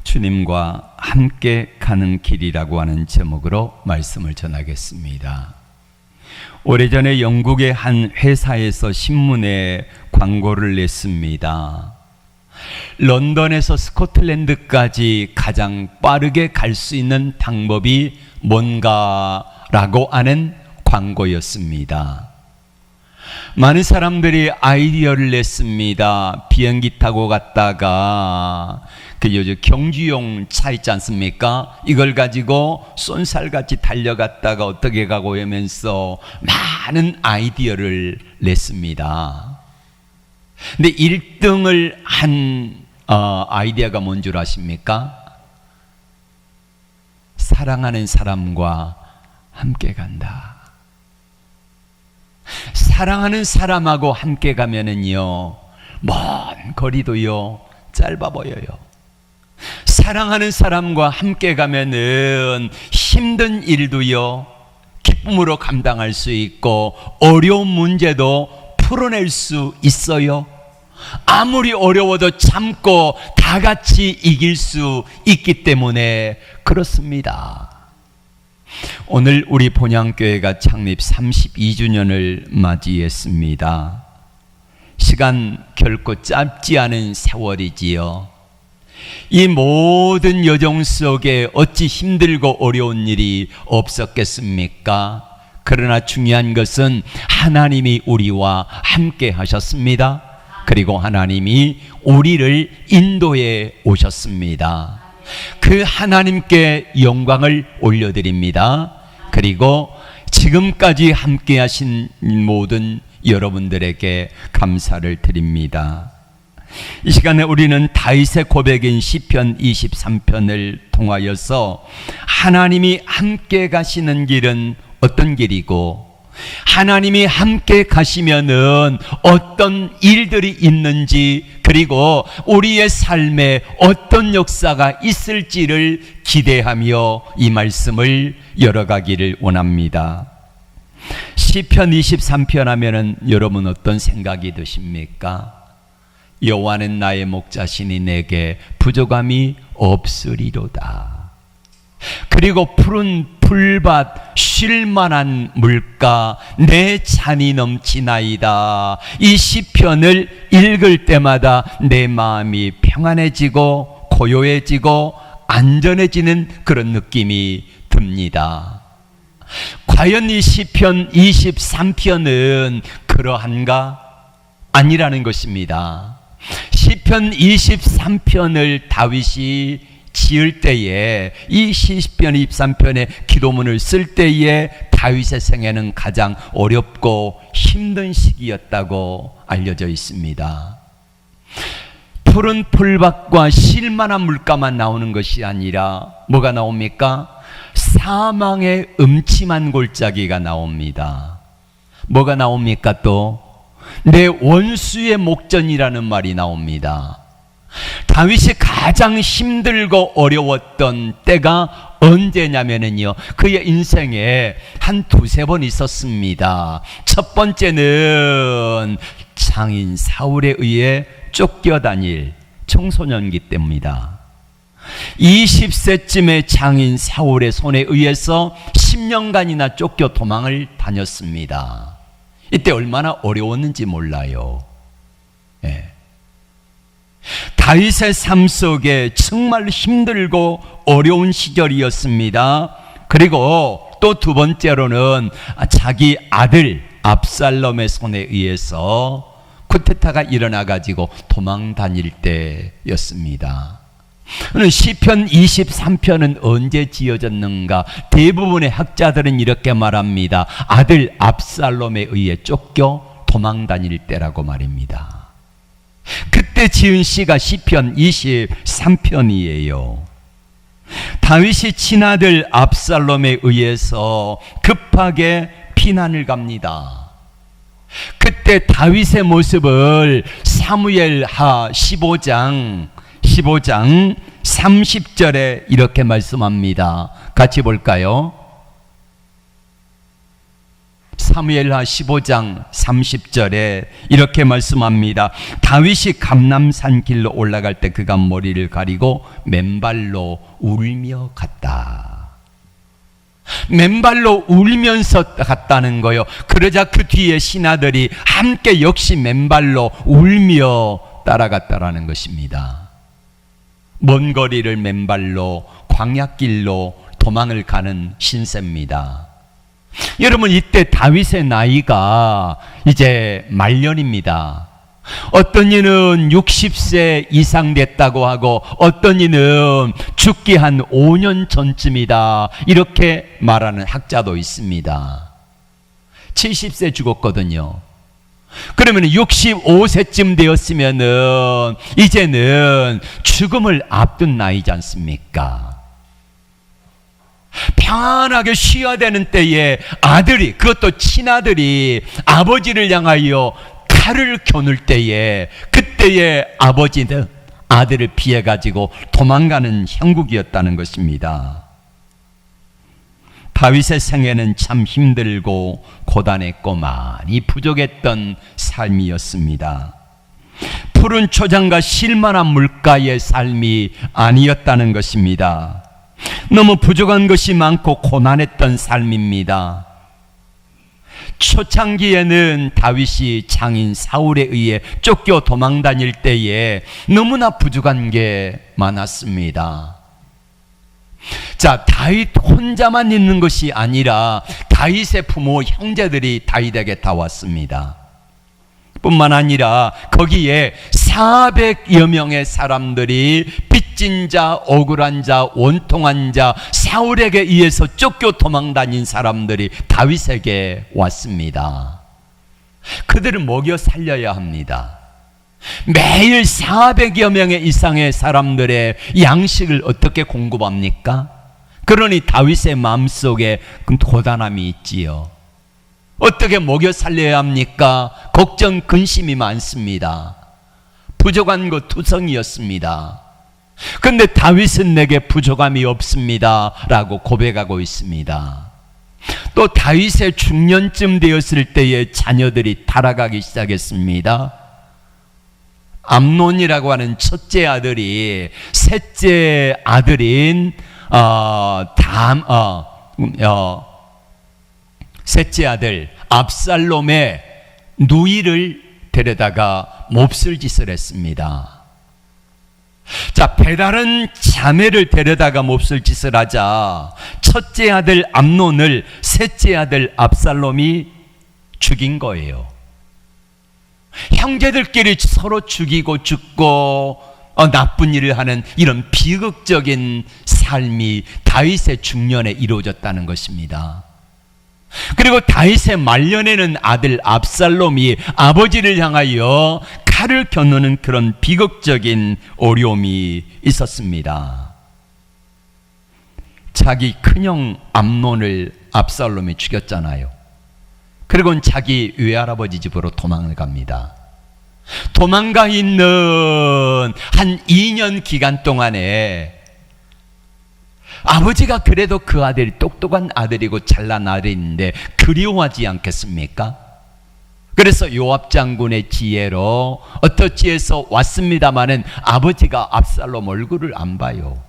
주님과 함께 가는 길이라고 하는 제목으로 말씀을 전하겠습니다. 오래전에 영국의 한 회사에서 신문에 광고를 냈습니다. 런던에서 스코틀랜드까지 가장 빠르게 갈 수 있는 방법이 뭔가라고 하는 광고였습니다. 많은 사람들이 아이디어를 냈습니다. 비행기 타고 갔다가 요즘 경주용 차 있지 않습니까? 이걸 가지고 쏜살같이 달려갔다가 어떻게 가고 하면서 많은 아이디어를 냈습니다. 근데 1등을 한 아이디어가 뭔 줄 아십니까? 사랑하는 사람과 함께 간다. 사랑하는 사람하고 함께 가면은요, 먼 거리도요 짧아 보여요. 사랑하는 사람과 함께 가면은 힘든 일도요 기쁨으로 감당할 수 있고 어려운 문제도 풀어낼 수 있어요. 아무리 어려워도 참고 다 같이 이길 수 있기 때문에 그렇습니다. 오늘 우리 본향교회가 창립 32주년을 맞이했습니다. 시간 결코 짧지 않은 세월이지요. 이 모든 여정 속에 어찌 힘들고 어려운 일이 없었겠습니까? 그러나 중요한 것은 하나님이 우리와 함께 하셨습니다. 그리고 하나님이 우리를 인도해 오셨습니다. 그 하나님께 영광을 올려드립니다. 그리고 지금까지 함께 하신 모든 여러분들에게 감사를 드립니다. 이 시간에 우리는 다윗의 고백인 시편 23편을 통하여서 하나님이 함께 가시는 길은 어떤 길이고 하나님이 함께 가시면은 어떤 일들이 있는지, 그리고 우리의 삶에 어떤 역사가 있을지를 기대하며 이 말씀을 열어가기를 원합니다. 시편 23편 하면은 여러분 어떤 생각이 드십니까? 여호와는 나의 목자시니 내게 부족함이 없으리로다. 그리고 푸른 풀밭 쉴만한 물가 내 잔이 넘치나이다. 이 시편을 읽을 때마다 내 마음이 평안해지고 고요해지고 안전해지는 그런 느낌이 듭니다. 과연 이 시편 23편은 그러한가? 아니라는 것입니다. 시편 23편을 다윗이 지을 때에, 이 시편 23편의 기도문을 쓸 때에 다윗의 생애는 가장 어렵고 힘든 시기였다고 알려져 있습니다. 푸른 풀밭과 쉴만한 물가만 나오는 것이 아니라 뭐가 나옵니까? 사망의 음침한 골짜기가 나옵니다. 뭐가 나옵니까? 또 내 원수의 목전이라는 말이 나옵니다. 다윗이 가장 힘들고 어려웠던 때가 언제냐면요, 그의 인생에 한 두세 번 있었습니다. 첫 번째는 장인 사울에 의해 쫓겨다닐 청소년기 때입니다. 20세쯤에 장인 사울의 손에 의해서 10년간이나 쫓겨 도망을 다녔습니다. 이때 얼마나 어려웠는지 몰라요. 예. 다윗의 삶 속에 정말 힘들고 어려운 시절이었습니다. 그리고 또 두 번째로는 자기 아들 압살롬의 손에 의해서 쿠데타가 일어나 가지고 도망 다닐 때였습니다. 시편 23편은 언제 지어졌는가? 대부분의 학자들은 이렇게 말합니다. 아들 압살롬에 의해 쫓겨 도망 다닐 때라고 말입니다. 그때 지은 시가 시편 23편이에요. 다윗이 친아들 압살롬에 의해서 급하게 피난을 갑니다. 그때 다윗의 모습을 사무엘하 15장 30절에 이렇게 말씀합니다. 같이 볼까요? 사무엘하 15장 30절에 이렇게 말씀합니다. 다윗이 감람산 길로 올라갈 때 그가 머리를 가리고 맨발로 울며 갔다. 맨발로 울면서 갔다는 거요. 그러자 그 뒤에 신하들이 함께 역시 맨발로 울며 따라갔다라는 것입니다. 먼 거리를 맨발로 광야길로 도망을 가는 신세입니다. 여러분, 이때 다윗의 나이가 이제 말년입니다. 어떤 이는 60세 이상 됐다고 하고 어떤 이는 죽기 한 5년 전쯤이다 이렇게 말하는 학자도 있습니다. 70세 죽었거든요. 그러면 65세쯤 되었으면은 이제는 죽음을 앞둔 나이지 않습니까? 편안하게 쉬어야 되는 때에 아들이, 그것도 친아들이 아버지를 향하여 칼을 겨눌 때에, 그때에 아버지는 아들을 피해 가지고 도망가는 형국이었다는 것입니다. 다윗의 생애는 참 힘들고 고단했고 많이 부족했던 삶이었습니다. 푸른 초장과 쉴만한 물가의 삶이 아니었다는 것입니다. 너무 부족한 것이 많고 고난했던 삶입니다. 초창기에는 다윗이 장인 사울에 의해 쫓겨 도망 다닐 때에 너무나 부족한 게 많았습니다. 자, 다윗 혼자만 있는 것이 아니라 다윗의 부모 형제들이 다윗에게 다 왔습니다. 뿐만 아니라 거기에 400여 명의 사람들이 빚진 자, 억울한 자, 원통한 자, 사울에게 의해서 쫓겨 도망다닌 사람들이 다윗에게 왔습니다. 그들을 먹여 살려야 합니다. 매일 400여 명의 이상의 사람들의 양식을 어떻게 공급합니까? 그러니 다윗의 마음속에 고단함이 있지요. 어떻게 먹여 살려야 합니까? 걱정, 근심이 많습니다. 부족한 것 투성이었습니다. 그런데 다윗은 내게 부족함이 없습니다 라고 고백하고 있습니다. 또 다윗의 중년쯤 되었을 때에 자녀들이 타락하기 시작했습니다. 암논이라고 하는 첫째 아들이 셋째 아들인 셋째 아들 압살롬의 누이를 데려다가 몹쓸 짓을 했습니다. 자, 배다른 자매를 데려다가 몹쓸 짓을 하자 첫째 아들 암논을 셋째 아들 압살롬이 죽인 거예요. 형제들끼리 서로 죽이고 죽고 나쁜 일을 하는 이런 비극적인 삶이 다윗의 중년에 이루어졌다는 것입니다. 그리고 다윗의 말년에는 아들 압살롬이 아버지를 향하여 칼을 겨누는 그런 비극적인 어려움이 있었습니다. 자기 큰형 암논을 압살롬이 죽였잖아요. 그리고 자기 외할아버지 집으로 도망을 갑니다. 도망가 있는 한 2년 기간 동안에 아버지가 그래도 그 아들이 똑똑한 아들이고 잘난 아들인데 그리워하지 않겠습니까? 그래서 요압 장군의 지혜로 어떠지해서 왔습니다마는 아버지가 압살롬 얼굴을 안 봐요.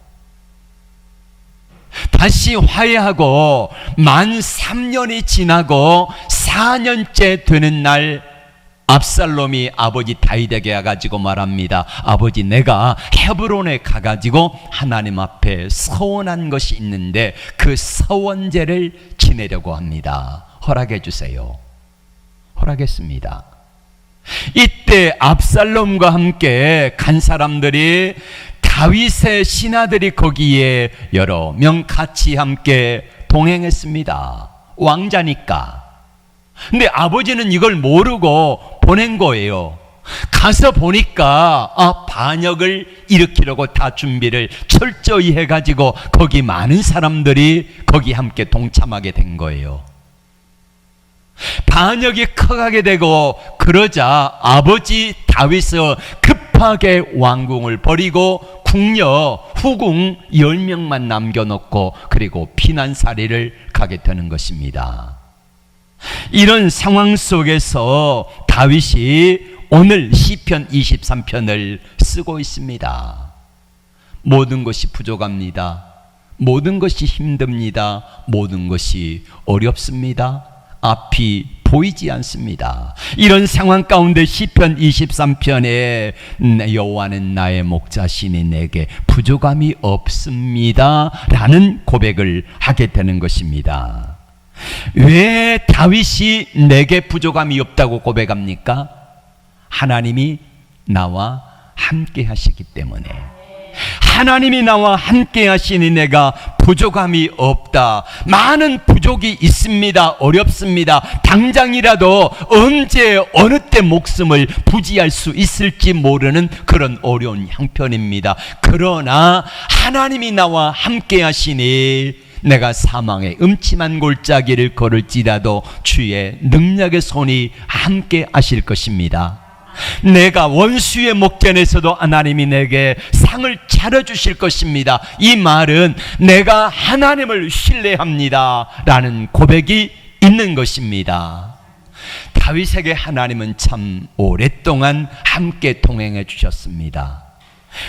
다시 화해하고 만 3년이 지나고 4년째 되는 날 압살롬이 아버지 다윗에게 가가지고 말합니다. 아버지, 내가 헤브론에 가가지고 하나님 앞에 서원한 것이 있는데 그 서원제를 지내려고 합니다. 허락해 주세요. 허락했습니다. 이때 압살롬과 함께 간 사람들이 다윗의 신하들이 거기에 여러 명 같이 함께 동행했습니다. 왕자니까. 근데 아버지는 이걸 모르고 보낸 거예요. 가서 보니까 반역을 일으키려고 다 준비를 철저히 해가지고 거기 많은 사람들이 거기 함께 동참하게 된 거예요. 반역이 커가게 되고 그러자 아버지 다윗은 급하게 왕궁을 버리고 궁녀, 후궁 10명만 남겨놓고 그리고 피난살이를 가게 되는 것입니다. 이런 상황 속에서 다윗이 오늘 시편 23편을 쓰고 있습니다. 모든 것이 부족합니다. 모든 것이 힘듭니다. 모든 것이 어렵습니다. 앞이 보이지 않습니다. 이런 상황 가운데 시편 23편에 여호와는 나의 목자시니 내게 부족함이 없습니다 라는 고백을 하게 되는 것입니다. 왜 다윗이 내게 부족함이 없다고 고백합니까? 하나님이 나와 함께 하시기 때문에. 하나님이 나와 함께 하시니 내가 부족함이 없다. 많은 부족이 있습니다. 어렵습니다. 당장이라도 언제 어느 때 목숨을 부지할 수 있을지 모르는 그런 어려운 형편입니다. 그러나 하나님이 나와 함께 하시니 내가 사망의 음침한 골짜기를 걸을지라도 주의 능력의 손이 함께 하실 것입니다. 내가 원수의 목전에서도 하나님이 내게 상을 차려주실 것입니다. 이 말은 내가 하나님을 신뢰합니다 라는 고백이 있는 것입니다. 다윗에게 하나님은 참 오랫동안 함께 동행해 주셨습니다.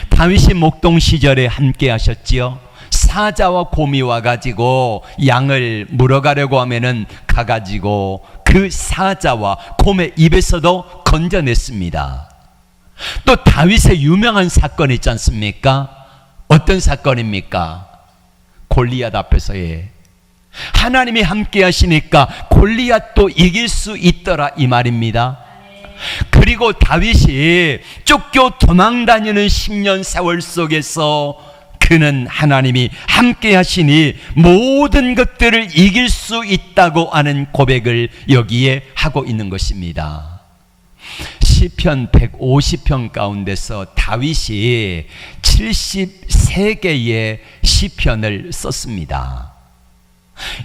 다윗이 목동 시절에 함께 하셨지요. 사자와 곰이 와가지고 양을 물어가려고 하면은 가가지고 그 사자와 곰의 입에서도 건져냈습니다. 또 다윗의 유명한 사건이 있지 않습니까? 어떤 사건입니까? 골리앗 앞에서의 하나님이 함께 하시니까 골리앗도 이길 수 있더라 이 말입니다. 그리고 다윗이 쫓겨 도망다니는 10년 세월 속에서 그는 하나님이 함께 하시니 모든 것들을 이길 수 있다고 하는 고백을 여기에 하고 있는 것입니다. 시편 150편 가운데서 다윗이 73개의 시편을 썼습니다.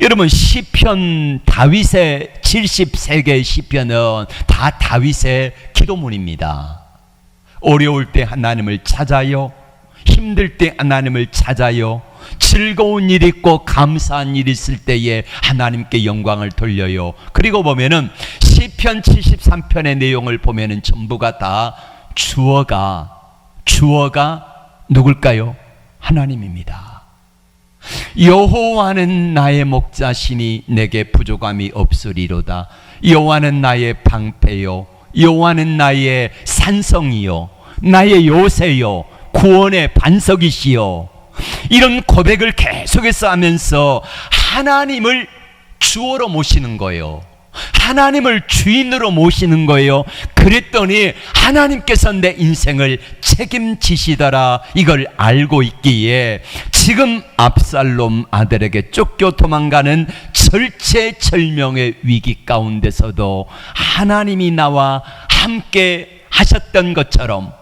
여러분, 시편 다윗의 73개의 시편은 다 다윗의 기도문입니다. 어려울 때 하나님을 찾아요. 힘들 때 하나님을 찾아요. 즐거운 일 있고 감사한 일 있을 때에 하나님께 영광을 돌려요. 그리고 보면은 시편 73편의 내용을 보면은 전부가 다 주어가 누굴까요? 하나님입니다. 여호와는 나의 목자시니 내게 부족함이 없으리로다. 여호와는 나의 방패요, 여호와는 나의 산성이요, 나의 요새요, 구원의 반석이시요. 이런 고백을 계속해서 하면서 하나님을 주어로 모시는 거예요. 하나님을 주인으로 모시는 거예요. 그랬더니 하나님께서 내 인생을 책임지시더라. 이걸 알고 있기에 지금 압살롬 아들에게 쫓겨 도망가는 절체절명의 위기 가운데서도 하나님이 나와 함께 하셨던 것처럼,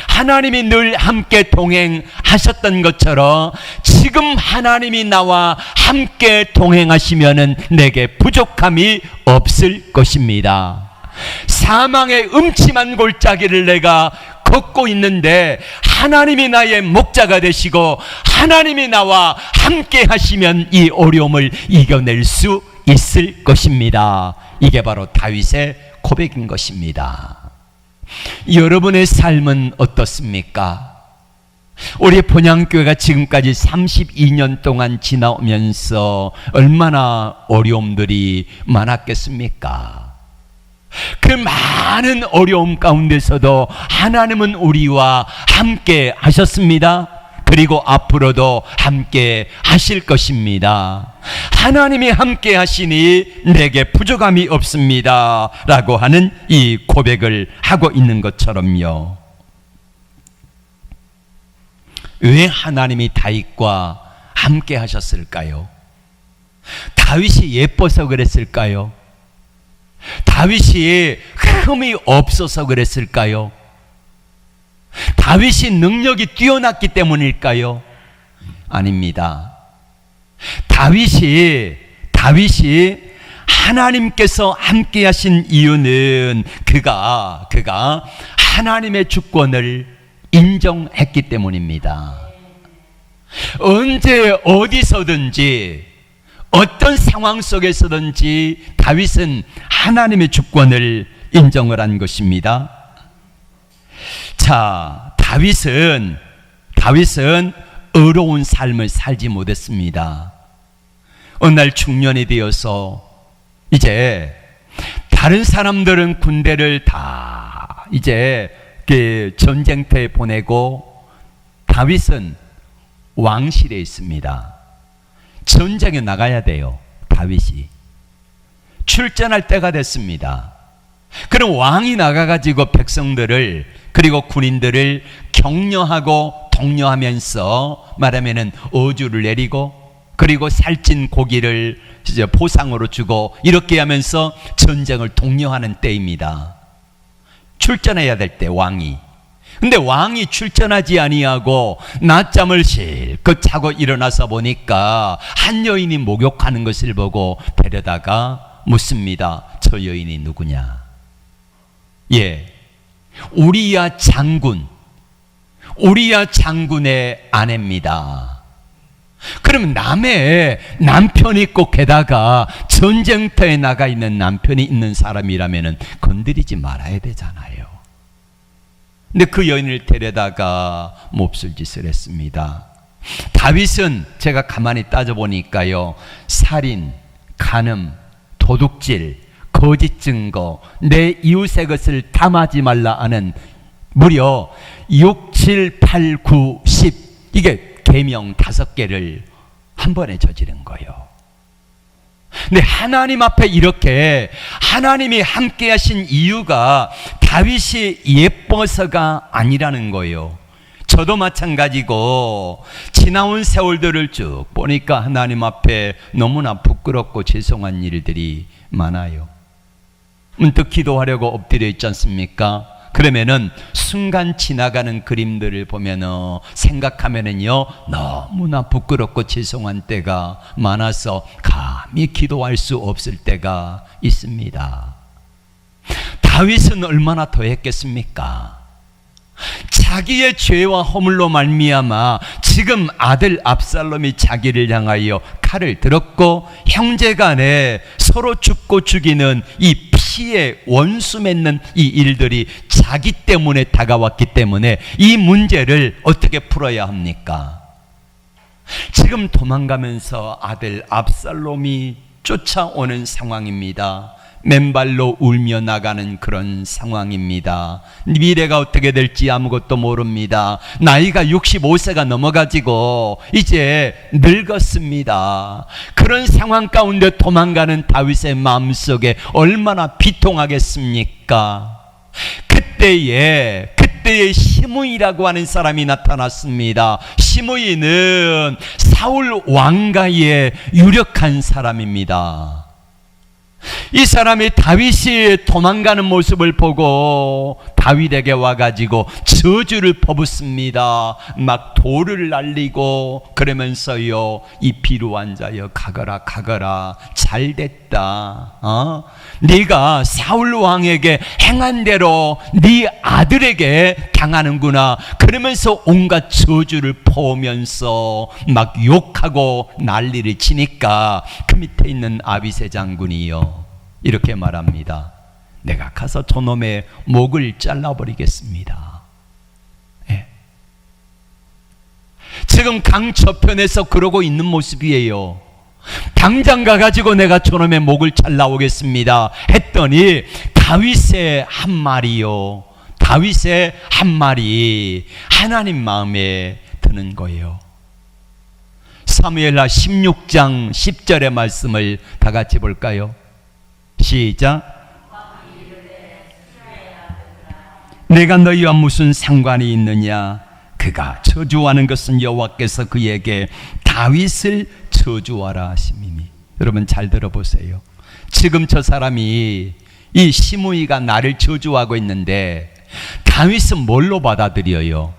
하나님이 늘 함께 동행하셨던 것처럼 지금 하나님이 나와 함께 동행하시면은 내게 부족함이 없을 것입니다. 사망의 음침한 골짜기를 내가 걷고 있는데 하나님이 나의 목자가 되시고 하나님이 나와 함께 하시면 이 어려움을 이겨낼 수 있을 것입니다. 이게 바로 다윗의 고백인 것입니다. 여러분의 삶은 어떻습니까? 우리 본향교회가 지금까지 32년 동안 지나오면서 얼마나 어려움들이 많았겠습니까? 그 많은 어려움 가운데서도 하나님은 우리와 함께 하셨습니다. 그리고 앞으로도 함께 하실 것입니다. 하나님이 함께 하시니 내게 부족함이 없습니다 라고 하는 이 고백을 하고 있는 것처럼요. 왜 하나님이 다윗과 함께 하셨을까요? 다윗이 예뻐서 그랬을까요? 다윗이 흠이 없어서 그랬을까요? 다윗이 능력이 뛰어났기 때문일까요? 아닙니다. 다윗이 하나님께서 함께 하신 이유는 그가 하나님의 주권을 인정했기 때문입니다. 언제 어디서든지 어떤 상황 속에서든지 다윗은 하나님의 주권을 인정을 한 것입니다. 자, 다윗은 의로운 삶을 살지 못했습니다. 어느 날 중년이 되어서 이제 다른 사람들은 군대를 다 이제 그 전쟁터에 보내고 다윗은 왕실에 있습니다. 전쟁에 나가야 돼요. 다윗이 출전할 때가 됐습니다. 그럼 왕이 나가가지고 백성들을 그리고 군인들을 격려하고 독려하면서 말하면은 어주를 내리고 그리고 살찐 고기를 이제 보상으로 주고 이렇게 하면서 전쟁을 독려하는 때입니다. 출전해야 될 때 왕이. 근데 왕이 출전하지 아니하고 낮잠을 실컷 자고 일어나서 보니까 한 여인이 목욕하는 것을 보고 데려다가 묻습니다. 저 여인이 누구냐? 예, 우리야 장군의 아내입니다. 그럼 남의 남편이 있고 게다가 전쟁터에 나가 있는 남편이 있는 사람이라면 건드리지 말아야 되잖아요. 근데 그 여인을 데려다가 몹쓸 짓을 했습니다. 다윗은 제가 가만히 따져보니까요, 살인, 간음, 도둑질, 거짓 증거, 내 이웃의 것을 탐하지 말라 하는 무려 6, 7, 8, 9, 10 이게 계명 5개를 한 번에 저지른 거예요. 근데 하나님 앞에 이렇게 하나님이 함께 하신 이유가 다윗이 예뻐서가 아니라는 거예요. 저도 마찬가지고 지나온 세월들을 쭉 보니까 하나님 앞에 너무나 부끄럽고 죄송한 일들이 많아요. 문득 기도하려고 엎드려 있지 않습니까? 그러면은 순간 지나가는 그림들을 보면은 생각하면은요 너무나 부끄럽고 죄송한 때가 많아서 감히 기도할 수 없을 때가 있습니다. 다윗은 얼마나 더 했겠습니까? 자기의 죄와 허물로 말미암아 지금 아들 압살롬이 자기를 향하여 칼을 들었고 형제간에 서로 죽고 죽이는 이 피의 원수 맺는 이 일들이 자기 때문에 다가왔기 때문에 이 문제를 어떻게 풀어야 합니까? 지금 도망가면서 아들 압살롬이 쫓아오는 상황입니다. 맨발로 울며 나가는 그런 상황입니다. 미래가 어떻게 될지 아무것도 모릅니다. 나이가 65세가 넘어가지고 이제 늙었습니다. 그런 상황 가운데 도망가는 다윗의 마음속에 얼마나 비통하겠습니까? 그때에 시므이라고 하는 사람이 나타났습니다. 시므이는 사울 왕가의 유력한 사람입니다. 이 사람이 다윗이 도망가는 모습을 보고 다윗에게 와가지고 저주를 퍼붓습니다. 막 돌을 날리고 그러면서요, 이 비루한 자여 가거라 잘됐다. 네가 사울 왕에게 행한 대로 네 아들에게 당하는구나. 그러면서 온갖 저주를 퍼오면서 막 욕하고 난리를 치니까 그 밑에 있는 아비새 장군이요 이렇게 말합니다. 내가 가서 저놈의 목을 잘라버리겠습니다. 예. 지금 강 저편에서 그러고 있는 모습이에요. 당장 가가지고 내가 저놈의 목을 잘라오겠습니다 했더니 다윗의 한 말이요, 다윗의 한 말이 하나님 마음에 드는 거예요. 사무엘하 16장 10절의 말씀을 다 같이 볼까요? 시작. 내가 너희와 무슨 상관이 있느냐? 그가 저주하는 것은 여호와께서 그에게 다윗을 저주하라 하심이니. 여러분 잘 들어보세요. 지금 저 사람이, 이 시므이가 나를 저주하고 있는데 다윗은 뭘로 받아들여요?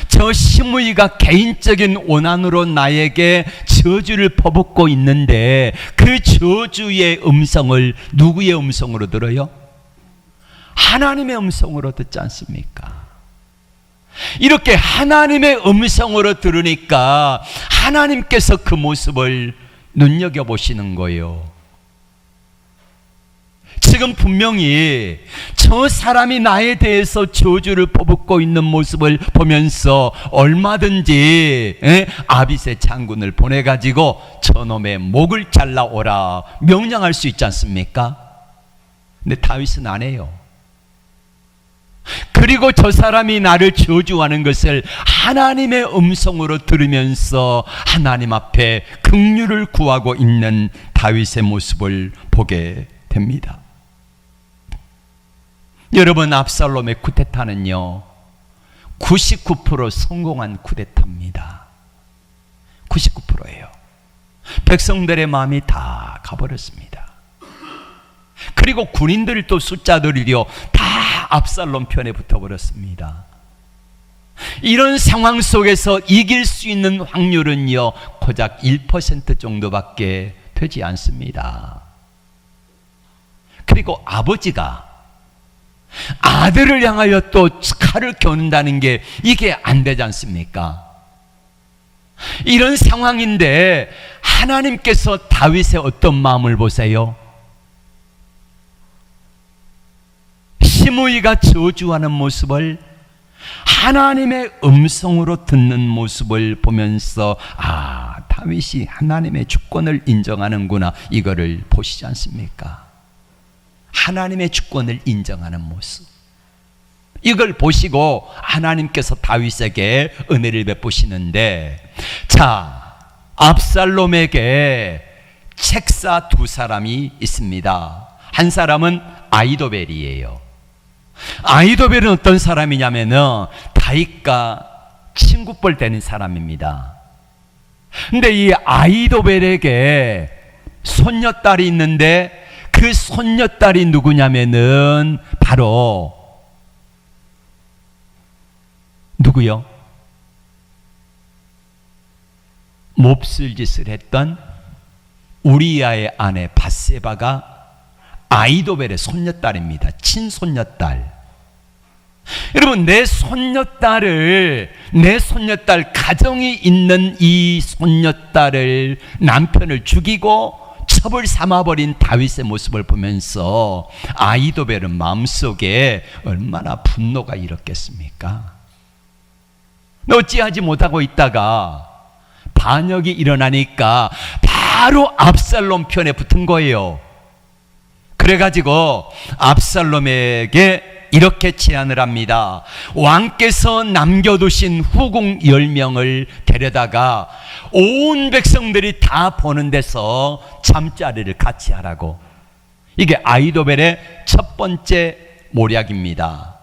저 시므이가 개인적인 원한으로 나에게 저주를 퍼붓고 있는데 그 저주의 음성을 누구의 음성으로 들어요? 하나님의 음성으로 듣지 않습니까? 이렇게 하나님의 음성으로 들으니까 하나님께서 그 모습을 눈여겨보시는 거예요. 지금 분명히 저 사람이 나에 대해서 저주를 퍼붓고 있는 모습을 보면서 얼마든지 아빗의 장군을 보내가지고 저놈의 목을 잘라오라 명령할 수 있지 않습니까? 근데 다윗은 안 해요. 그리고 저 사람이 나를 저주하는 것을 하나님의 음성으로 들으면서 하나님 앞에 긍휼을 구하고 있는 다윗의 모습을 보게 됩니다. 여러분, 압살롬의 쿠데타는요 99% 성공한 쿠데타입니다. 99%예요. 백성들의 마음이 다 가버렸습니다. 그리고 군인들도 숫자들이요 다 압살롬 편에 붙어버렸습니다. 이런 상황 속에서 이길 수 있는 확률은요 고작 1% 정도밖에 되지 않습니다. 그리고 아버지가 아들을 향하여 또 칼을 겨눈다는 게 이게 안 되지 않습니까? 이런 상황인데 하나님께서 다윗의 어떤 마음을 보세요? 시므이가 저주하는 모습을 하나님의 음성으로 듣는 모습을 보면서 다윗이 하나님의 주권을 인정하는구나, 이거를 보시지 않습니까? 하나님의 주권을 인정하는 모습, 이걸 보시고 하나님께서 다윗에게 은혜를 베푸시는데, 자, 압살롬에게 책사 두 사람이 있습니다. 한 사람은 아히도벨이에요. 아히도벨은 어떤 사람이냐면은 다윗과 친구뻘 되는 사람입니다. 근데 이 아히도벨에게 손녀딸이 있는데 그 손녀딸이 누구냐면은 바로 누구요? 몹쓸 짓을 했던 우리야의 아내 밧세바가 아히도벨의 손녀딸입니다. 친손녀딸. 여러분, 내 손녀딸 가정이 있는 이 손녀딸을, 남편을 죽이고 첩을 삼아버린 다윗의 모습을 보면서 아히도벨은 마음속에 얼마나 분노가 일었겠습니까? 어찌하지 못하고 있다가 반역이 일어나니까 바로 압살롬 편에 붙은 거예요. 그래가지고 압살롬에게 이렇게 제안을 합니다. 왕께서 남겨두신 후궁 10명을 데려다가 온 백성들이 다 보는 데서 잠자리를 같이 하라고. 이게 아히도벨의 첫 번째 모략입니다.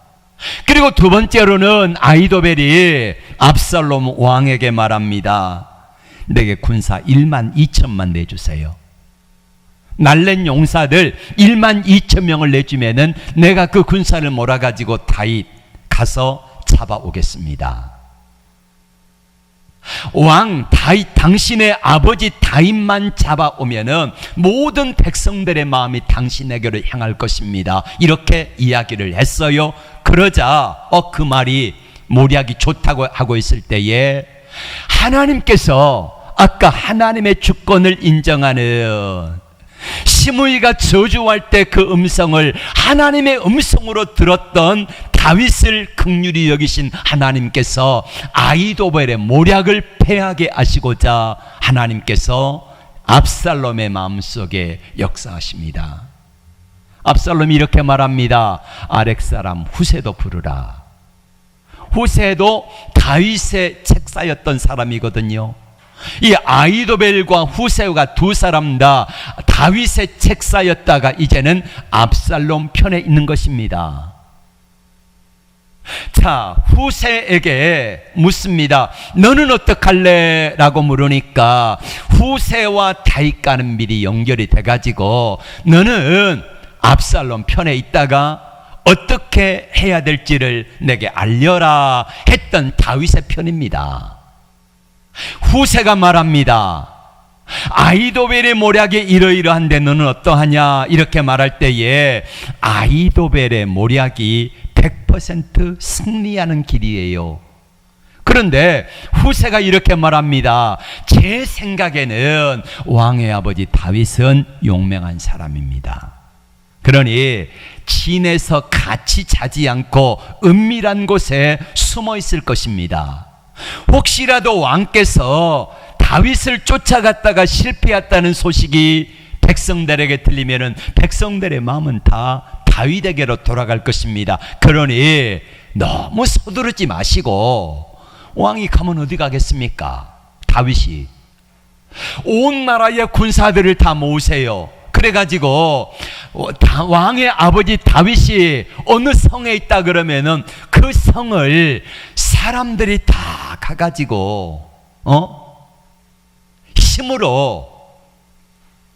그리고 두 번째로는 아히도벨이 압살롬 왕에게 말합니다. 내게 군사 1만 2천만 내주세요. 날랜 용사들 1만 2천 명을 내주면은 내가 그 군사를 몰아가지고 다윗 가서 잡아오겠습니다. 왕 다윗, 당신의 아버지 다윗만 잡아오면은 모든 백성들의 마음이 당신에게로 향할 것입니다. 이렇게 이야기를 했어요. 그러자 그 말이 모략이 좋다고 하고 있을 때에 하나님께서 아까 하나님의 주권을 인정하는 시므이가 저주할 때 그 음성을 하나님의 음성으로 들었던 다윗을 긍휼히 여기신 하나님께서 아히도벨의 모략을 패하게 하시고자 하나님께서 압살롬의 마음속에 역사하십니다. 압살롬이 이렇게 말합니다. 아렉 사람 후세도 부르라. 후세도 다윗의 책사였던 사람이거든요. 이 아히도벨과 후세가 두 사람 다 다윗의 책사였다가 이제는 압살롬 편에 있는 것입니다. 자, 후세에게 묻습니다. 너는 어떡할래? 라고 물으니까 후세와 다윗과는 미리 연결이 돼가지고 너는 압살롬 편에 있다가 어떻게 해야 될지를 내게 알려라 했던 다윗의 편입니다. 후세가 말합니다. 아히도벨의 모략이 이러이러한데 너는 어떠하냐? 이렇게 말할 때에 아히도벨의 모략이 100% 승리하는 길이에요. 그런데 후세가 이렇게 말합니다. 제 생각에는 왕의 아버지 다윗은 용맹한 사람입니다. 그러니 진에서 같이 자지 않고 은밀한 곳에 숨어 있을 것입니다. 혹시라도 왕께서 다윗을 쫓아갔다가 실패했다는 소식이 백성들에게 들리면은 백성들의 마음은 다 다윗에게로 돌아갈 것입니다. 그러니 너무 서두르지 마시고, 왕이 가면 어디 가겠습니까? 다윗이 온 나라의 군사들을 다 모으세요. 그래가지고 왕의 아버지 다윗이 어느 성에 있다 그러면은 그 성을 사람들이 다 가가지고 힘으로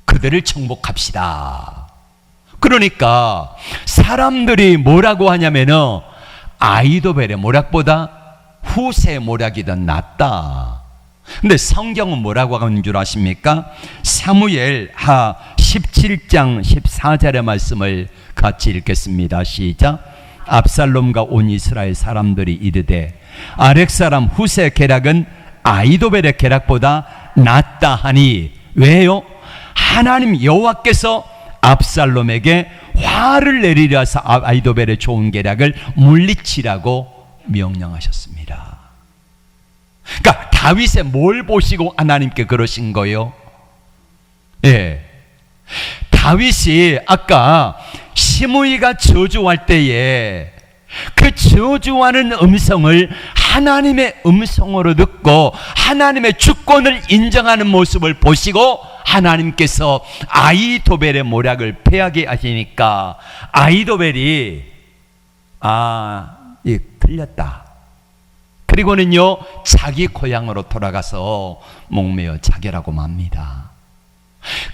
그들을 정복합시다. 그러니까 사람들이 뭐라고 하냐면은 아히도벨의 모략보다 후세의 모략이 더 낫다. 근데 성경은 뭐라고 하는 줄 아십니까? 사무엘하 17장 14절의 말씀을 같이 읽겠습니다. 시작. 압살롬과 온 이스라엘 사람들이 이르되 아렉 사람 후세의 계략은 아히도벨의 계략보다 낫다 하니, 왜요? 하나님 여호와께서 압살롬에게 화를 내리려 해서 아히도벨의 좋은 계략을 물리치라고 명령하셨습니다. 그러니까 다윗의 뭘 보시고 하나님께 그러신 거예요? 예. 다윗이 아까 시므이가 저주할 때에 그 저주하는 음성을 하나님의 음성으로 듣고 하나님의 주권을 인정하는 모습을 보시고 하나님께서 아히도벨의 모략을 패하게 하시니까 아히도벨이 틀렸다. 그리고는요 자기 고향으로 돌아가서 목매어 자결하고 맙니다.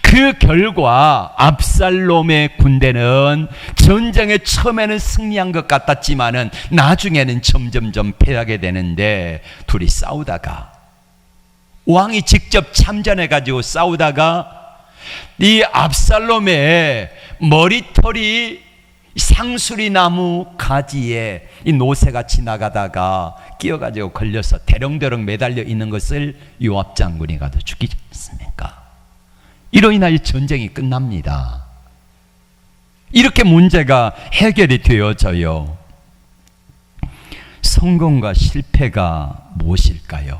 그 결과 압살롬의 군대는 전쟁에 처음에는 승리한 것 같았지만은 나중에는 점점점 패하게 되는데, 둘이 싸우다가 왕이 직접 참전해 가지고 싸우다가 이 압살롬의 머리털이 상수리 나무 가지에 이 노새가 지나가다가 끼어가지고 걸려서 대롱대롱 매달려 있는 것을 요압 장군이 가서 죽이지 않습니까? 이로 인하여 전쟁이 끝납니다. 이렇게 문제가 해결이 되어져요. 성공과 실패가 무엇일까요?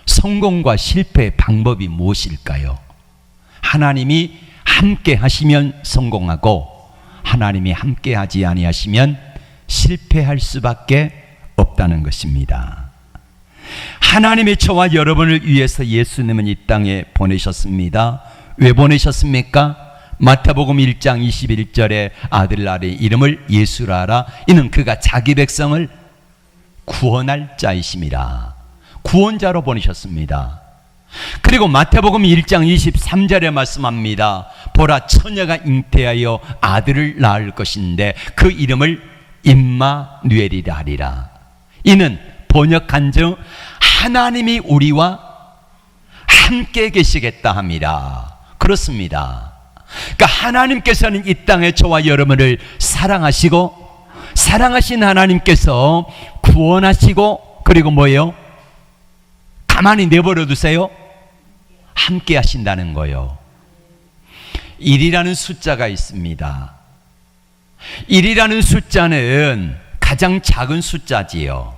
성공과 실패의 방법이 무엇일까요? 하나님이 함께 하시면 성공하고 하나님이 함께 하지 아니하시면 실패할 수밖에 없다는 것입니다. 하나님의 저와 여러분을 위해서 예수님은 이 땅에 보내셨습니다. 왜 보내셨습니까? 마태복음 1장 21절에 아들날의 이름을 예수라 하라. 이는 그가 자기 백성을 구원할 자이심이라. 구원자로 보내셨습니다. 그리고 마태복음 1장 23절에 말씀합니다. 보라, 처녀가 잉태하여 아들을 낳을 것인데 그 이름을 임마누엘이라 하리라. 이는 번역한즉 하나님이 우리와 함께 계시겠다 함이라. 그렇습니다. 그러니까 하나님께서는 이 땅에 저와 여러분을 사랑하시고, 사랑하신 하나님께서 구원하시고, 그리고 뭐예요? 가만히 내버려 두세요? 함께 하신다는 거예요. 1이라는 숫자가 있습니다. 1이라는 숫자는 가장 작은 숫자지요.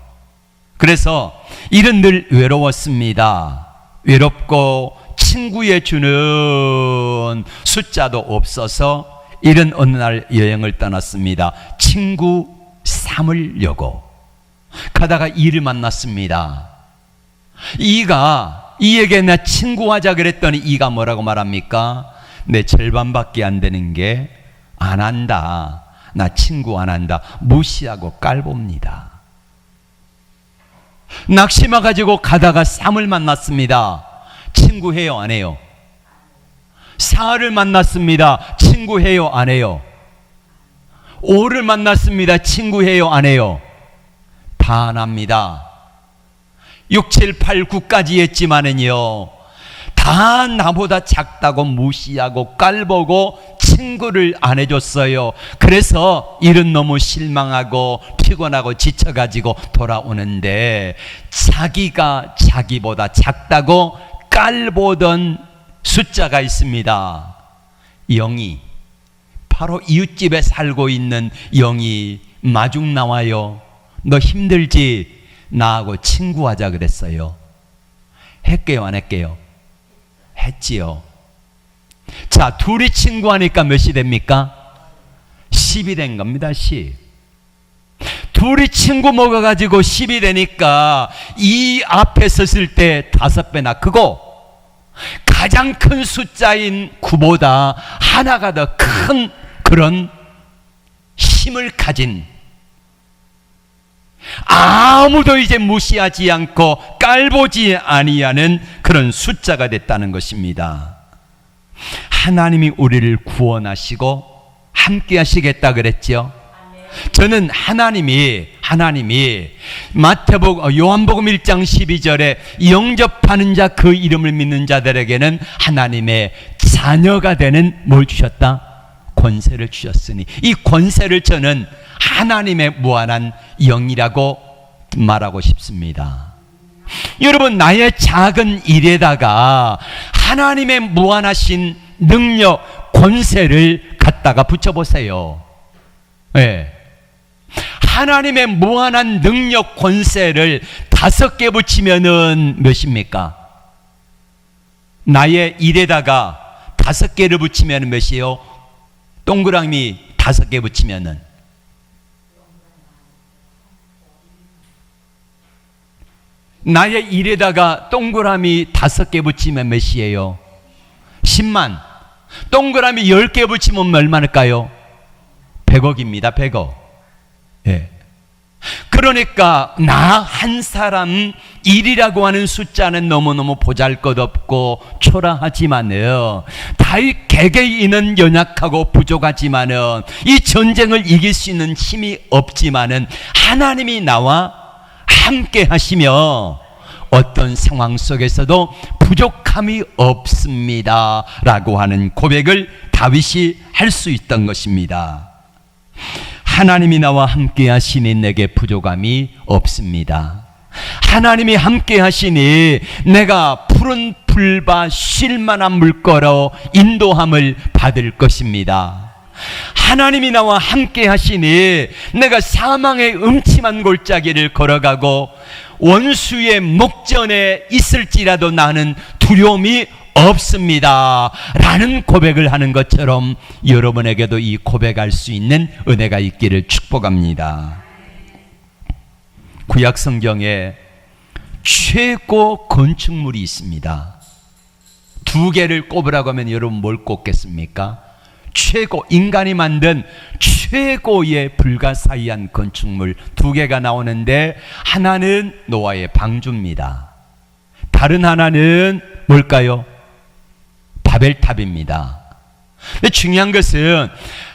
그래서 1은 늘 외로웠습니다. 외롭고 친구에 주는 숫자도 없어서 1은 어느 날 여행을 떠났습니다. 친구 3을 가다가 2를 만났습니다. 2에게 나 친구하자 그랬더니 2가 뭐라고 말합니까? 내 절반밖에 안 되는 게 안 한다. 나 친구 안 한다. 무시하고 깔봅니다. 낙심해 가지고 가다가 3을 만났습니다. 친구해요 안 해요? 4를 만났습니다. 친구해요 안 해요? 5를 만났습니다. 친구해요 안 해요? 다 안 합니다. 6, 7, 8, 9까지 했지만은요 다 나보다 작다고 무시하고 깔보고 친구를 안 해줬어요. 그래서 일은 너무 실망하고 피곤하고 지쳐가지고 돌아오는데 자기가 자기보다 작다고 깔보던 숫자가 있습니다. 영이, 바로 이웃집에 살고 있는 영이 마중 나와요. 너 힘들지? 나하고 친구하자 그랬어요. 했게요, 안 했게요? 했지요. 자, 둘이 친구하니까 몇이 됩니까? 10이 된 겁니다. 10. 둘이 친구 먹어가지고 10이 되니까 이 앞에 섰을 때 5배나 크고, 가장 큰 숫자인 9보다 하나가 더 큰 그런 힘을 가진, 아무도 이제 무시하지 않고 깔보지 아니하는 그런 숫자가 됐다는 것입니다. 하나님이 우리를 구원하시고 함께 하시겠다 그랬죠. 저는 하나님이 요한복음 1장 12절에 영접하는 자, 그 이름을 믿는 자들에게는 하나님의 자녀가 되는 뭘 주셨다? 권세를 주셨으니, 이 권세를 저는 하나님의 무한한 영이라고 말하고 싶습니다. 여러분, 나의 작은 일에다가 하나님의 무한하신 능력, 권세를 갖다가 붙여보세요. 네. 하나님의 무한한 능력, 권세를 5개 붙이면은 몇입니까? 나의 일에다가 5개를 붙이면 몇이요? 동그라미 5개 붙이면은, 나의 일에다가 동그라미 5개 붙이면 몇이에요? 10만. 동그라미 10개 붙이면 얼마일까요? 100억입니다. 100억. 예. 그러니까 나 한 사람 일이라고 하는 숫자는 너무너무 보잘것없고 초라하지만은, 다윗 개개인은 연약하고 부족하지만은, 이 전쟁을 이길 수 있는 힘이 없지만은 하나님이 나와 함께 하시며 어떤 상황 속에서도 부족함이 없습니다 라고 하는 고백을 다윗이 할 수 있던 것입니다. 하나님이 나와 함께 하시니 내게 부족함이 없습니다. 하나님이 함께 하시니 내가 푸른 풀밭 쉴 만한 물가로 인도함을 받을 것입니다. 하나님이 나와 함께 하시니 내가 사망의 음침한 골짜기를 걸어가고 원수의 목전에 있을지라도 나는 두려움이 없습니다 라는 고백을 하는 것처럼 여러분에게도 이 고백할 수 있는 은혜가 있기를 축복합니다. 구약 성경에 최고 건축물이 있습니다. 2개를 꼽으라고 하면 여러분 뭘 꼽겠습니까? 최고, 인간이 만든 최고의 불가사의한 건축물 2개가 나오는데, 하나는 노아의 방주입니다. 다른 하나는 뭘까요? 바벨탑입니다. 근데 중요한 것은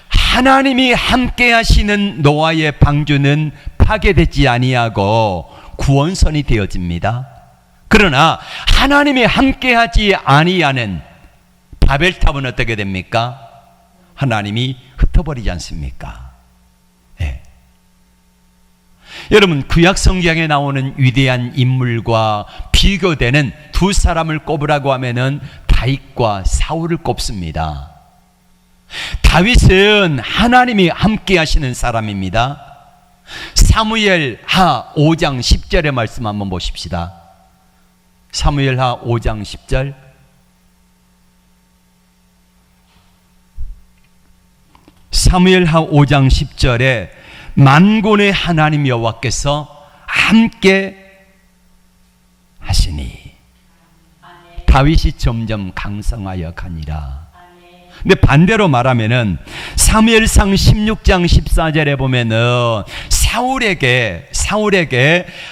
하나님이 함께 하시는 노아의 방주는 파괴되지 아니하고 구원선이 되어집니다. 그러나 하나님이 함께 하지 아니하는 바벨탑은 어떻게 됩니까? 하나님이 흩어버리지 않습니까? 네. 여러분, 구약 성경에 나오는 위대한 인물과 비교되는 2 사람을 꼽으라고 하면은 다윗과 사울을 꼽습니다. 다윗은 하나님이 함께 하시는 사람입니다. 사무엘하 5장 10절의 말씀 한번 보십시다. 사무엘하 5장 10절. 사무엘하 5장 10절에 만군의 하나님 여호와께서 함께 하시니 다윗이 점점 강성하여 가니라. 근데 반대로 말하면은 사무엘상 16장 14절에 보면은 사울에게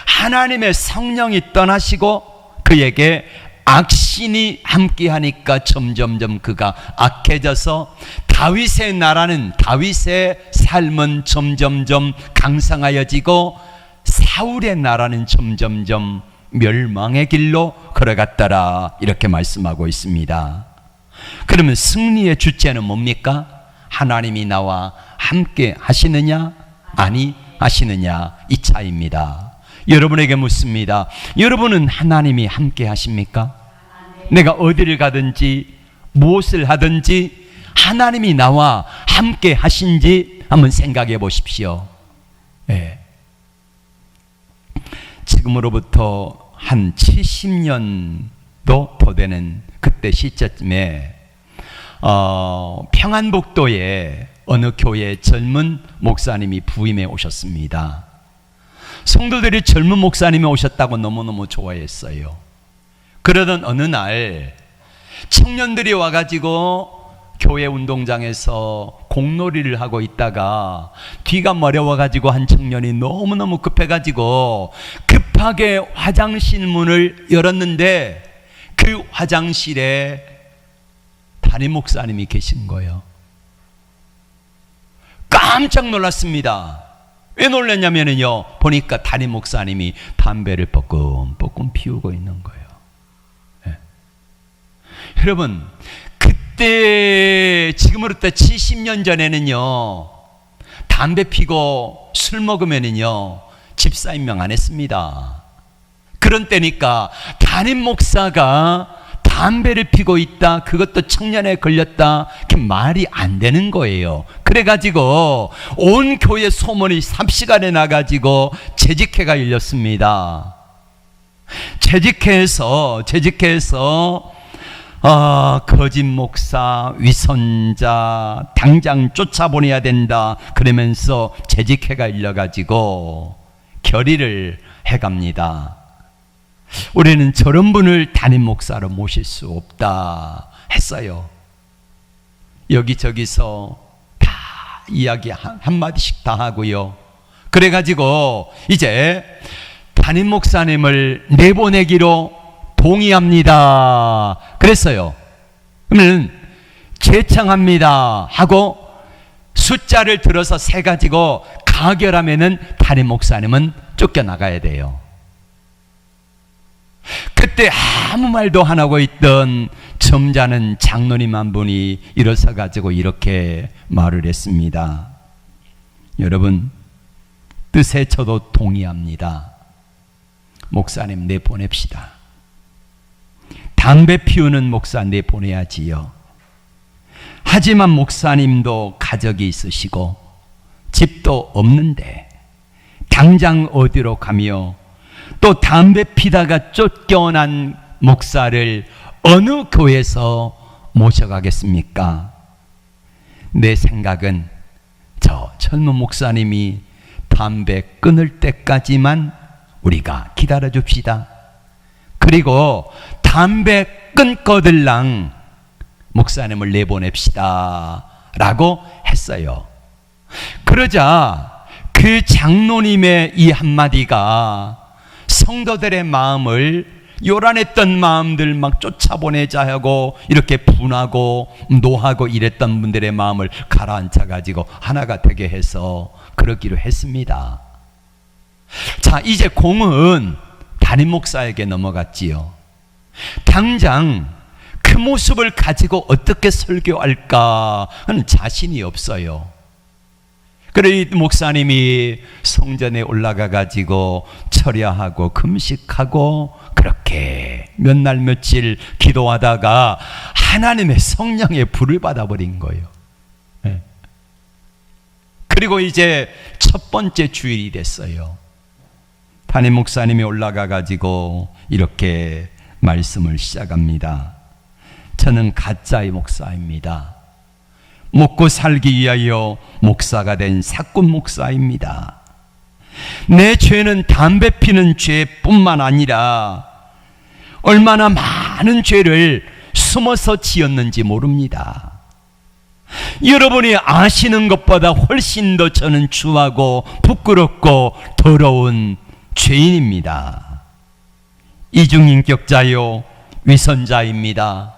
하나님의 성령이 떠나시고 그에게 악신이 함께하니까 점점점 그가 악해져서 다윗의 나라는, 다윗의 삶은 점점점 강성하여지고 사울의 나라는 점점점 멸망의 길로 걸어갔더라, 이렇게 말씀하고 있습니다. 그러면 승리의 주체는 뭡니까? 하나님이 나와 함께 하시느냐 아니 하시느냐, 이 차이입니다. 여러분에게 묻습니다. 여러분은 하나님이 함께 하십니까? 내가 어디를 가든지 무엇을 하든지 하나님이 나와 함께 하신지 한번 생각해 보십시오. 네. 지금으로부터 한 70년도 더 되는 그때 시점에 평안북도에 어느 교회에 젊은 목사님이 부임해 오셨습니다. 성도들이 젊은 목사님이 오셨다고 너무너무 좋아했어요. 그러던 어느 날 청년들이 와가지고 교회 운동장에서 공놀이를 하고 있다가 뒤가 마려워가지고 한 청년이 너무너무 급해가지고 급하게 화장실 문을 열었는데 그 화장실에 담임 목사님이 계신 거예요. 깜짝 놀랐습니다. 왜 놀랐냐면요, 보니까 담임 목사님이 담배를 뻐끔뻐끔 피우고 있는 거예요. 네. 여러분, 그때 지금으로부터 70년 전에는요, 담배 피고 술 먹으면은요 집사임명 안 했습니다. 그런 때니까 담임 목사가 담배를 피고 있다, 그것도 청년에 걸렸다, 그 말이 안 되는 거예요. 그래가지고 온 교회 소문이 삽시간에 나가지고 재직회가 열렸습니다. 재직회에서 거짓 목사, 위선자 당장 쫓아보내야 된다 그러면서 재직회가 열려가지고 결의를 해갑니다. 우리는 저런 분을 담임 목사로 모실 수 없다 했어요. 여기저기서 다 이야기 한마디씩 다 하고요. 그래가지고 이제 담임 목사님을 내보내기로 동의합니다 그랬어요. 그러면 제창합니다 하고 숫자를 들어서 세 가지고 가결하면은 담임 목사님은 쫓겨나가야 돼요. 그때 아무 말도 안 하고 있던 점잖은 장로님 한 분이 일어서 가지고 이렇게 말을 했습니다. 여러분, 뜻에 저도 동의합니다. 목사님 내보냅시다. 담배 피우는 목사 내보내야지요. 하지만 목사님도 가족이 있으시고 집도 없는데 당장 어디로 가며 또 담배 피다가 쫓겨난 목사를 어느 교회에서 모셔가겠습니까? 내 생각은 저 젊은 목사님이 담배 끊을 때까지만 우리가 기다려 줍시다. 그리고 담배 끊거들랑 목사님을 내보냅시다 라고 했어요. 그러자 그 장로님의 이 한마디가 성도들의 마음을, 요란했던 마음들 막 쫓아보내자 하고 이렇게 분하고 노하고 이랬던 분들의 마음을 가라앉혀 가지고 하나가 되게 해서 그러기로 했습니다. 자, 이제 공은 담임 목사에게 넘어갔지요. 당장 그 모습을 가지고 어떻게 설교할까 하는 자신이 없어요. 그래 목사님이 성전에 올라가 가지고 철야하고 금식하고 그렇게 몇 날 며칠 기도하다가 하나님의 성령의 불을 받아버린 거예요. 네. 그리고 이제 첫 번째 주일이 됐어요. 담임 목사님이 올라가 가지고 이렇게 말씀을 시작합니다. 저는 가짜의 목사입니다. 먹고 살기 위하여 목사가 된 사꾼 목사입니다. 내 죄는 담배 피는 죄뿐만 아니라 얼마나 많은 죄를 숨어서 지었는지 모릅니다. 여러분이 아시는 것보다 훨씬 더 저는 추하고 부끄럽고 더러운 죄인입니다. 이중인격자요 위선자입니다.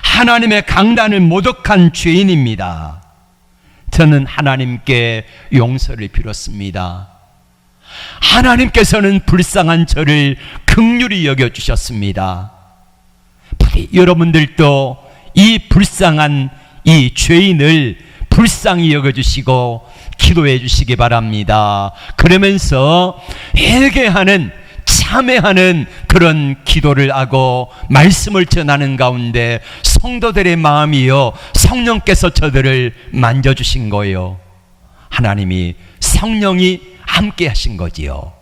하나님의 강단을 모독한 죄인입니다. 저는 하나님께 용서를 빌었습니다. 하나님께서는 불쌍한 저를 긍휼히 여겨주셨습니다. 여러분들도 이 불쌍한 이 죄인을 불쌍히 여겨주시고 기도해 주시기 바랍니다. 그러면서 회개하는, 참회하는 그런 기도를 하고 말씀을 전하는 가운데 성도들의 마음이요, 성령께서 저들을 만져주신 거예요. 하나님이, 성령이 함께 하신 거지요.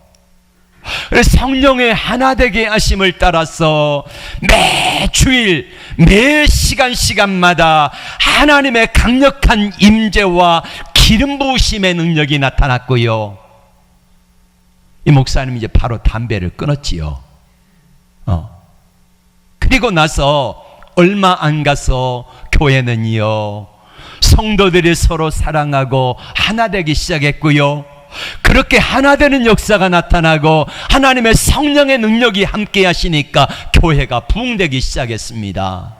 성령의 하나 되게 하심을 따라서 매 주일, 매 시간마다 하나님의 강력한 임재와 기름 부으심의 능력이 나타났고요. 이 목사님이 이제 바로 담배를 끊었지요. 그리고 나서 얼마 안 가서 교회는요, 성도들이 서로 사랑하고 하나 되기 시작했고요. 그렇게 하나 되는 역사가 나타나고 하나님의 성령의 능력이 함께 하시니까 교회가 부흥되기 시작했습니다.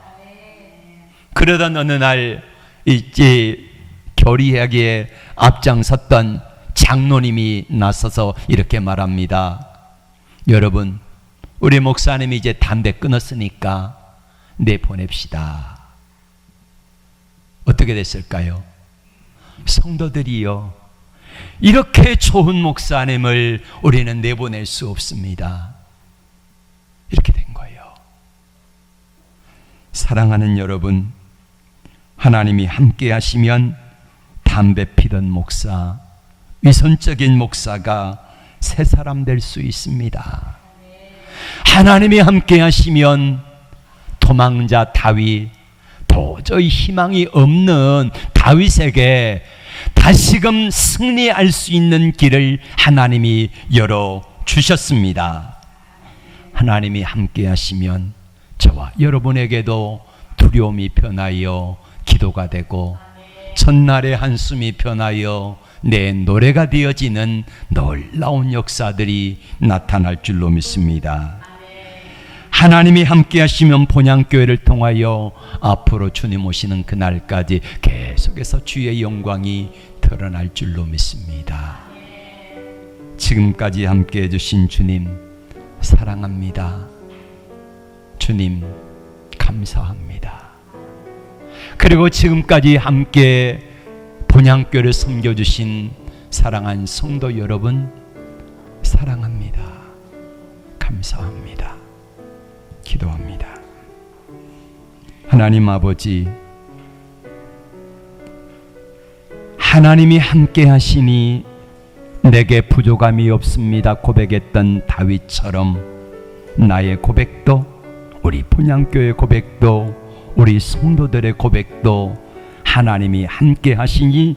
그러던 어느 날 이 교리하기에 앞장섰던 장로님이 나서서 이렇게 말합니다. 여러분, 우리 목사님이 이제 담배 끊었으니까 내보냅시다. 어떻게 됐을까요? 성도들이요, 이렇게 좋은 목사님을 우리는 내보낼 수 없습니다. 이렇게 된 거예요. 사랑하는 여러분, 하나님이 함께 하시면 담배 피던 목사, 위선적인 목사가 새 사람 될 수 있습니다. 하나님이 함께 하시면 도망자 다윗, 도저히 희망이 없는 다윗에게 다시금 승리할 수 있는 길을 하나님이 열어주셨습니다. 하나님이 함께 하시면 저와 여러분에게도 두려움이 변하여 기도가 되고, 전날의 한숨이 변하여 내 노래가 되어지는 놀라운 역사들이 나타날 줄로 믿습니다. 하나님이 함께 하시면 본향교회를 통하여 앞으로 주님 오시는 그날까지 계속해서 주의 영광이 드러날 줄로 믿습니다. 지금까지 함께 해주신 주님 사랑합니다. 주님 감사합니다. 그리고 지금까지 함께 본향교회를 섬겨주신 사랑한 성도 여러분 사랑합니다. 감사합니다. 기도합니다. 하나님 아버지, 하나님이 함께 하시니 내게 부족함이 없습니다 고백했던 다윗처럼 나의 고백도, 우리 본향교회 고백도, 우리 성도들의 고백도 하나님이 함께 하시니